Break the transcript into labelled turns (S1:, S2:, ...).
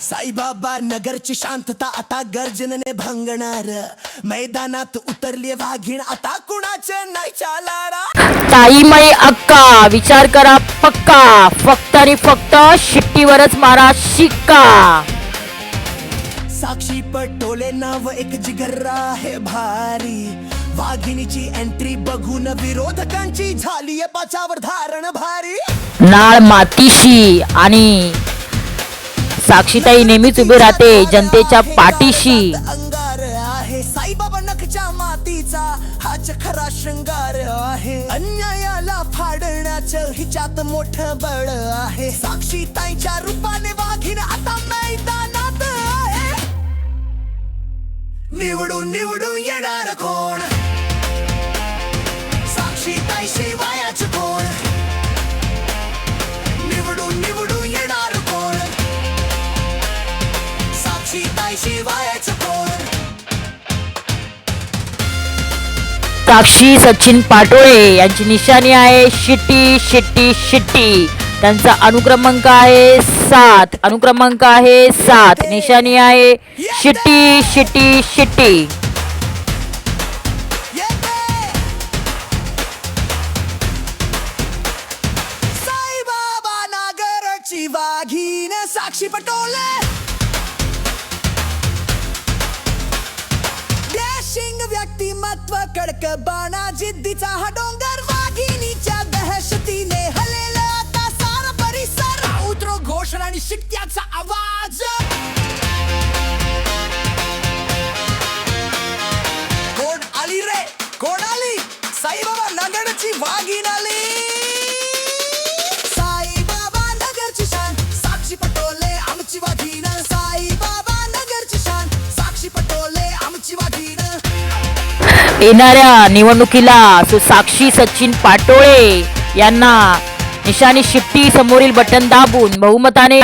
S1: साईबाबा नगरची शांतता आता गर्जनेने भंगणार. मैदानात उतरली वाघीण आता कुणाचे नाही चालणार.
S2: ताईमाई अक्का विचार करा पक्का, फक्त आणि फक्त शिट्टीवरच मारा शिक्का.
S1: साक्षी पटोले नाव एक जिगर्रा आहे भारी. वाघिणीची एंट्री बघून विरोधकांची झालीये पाचावर धारण भारी.
S2: नाळ मातीशी आणि साक्षीताई नेहमीच उभी राहते जनतेच्या पाठीशी.
S1: अंगार आहे साईबाबा नखच्या मातीचा हाच खरा शृंगार आहे. अन्यायाला फाडण्याचं हिच्यात मोठं बळ आहे. साक्षीताईच्या रूपाने वाघीण आता मैदानात आहे. निवडून निवडून येणार कोण, साक्षीताई शिवायच कोण. निवडून निवडून येणार कोण, साक्षीताई शिवायच कोण.
S2: साक्षी सचिन पाटोळे यांची निशाणी आहे शिट्टी शिट्टी शिट्टी. त्यांचा अनुक्रमांक आहे 7. अनुक्रमांक आहे 7. निशाणी आहे शिट्टी शिट्टी शिट्टी.
S1: साईबाबा नगरची वाघीण साक्षी पटोले. डॅशिंग व्यक्तिमत्व कडक बाणा जिद्दीचा हा डोंगर. वाघिणीच्या दहशतीने हलेला आता सारा परिसर. उतरो घोषणा आणि शिट्ट्याचा आवाज. कोण आली रे, कोण आली, साईबाबा नगरची वाघीण आली. साईबाबा नगरची शान साक्षी पटोले आमची वाघीण. साईबाबा नगरची शान साक्षी पटोले आमची वाघीण.
S2: येणाऱ्या निवडणुकीला साक्षी सचिन पाटोळे यांना निशाणी शिट्टी समोरील बटन दाबून बहुमताने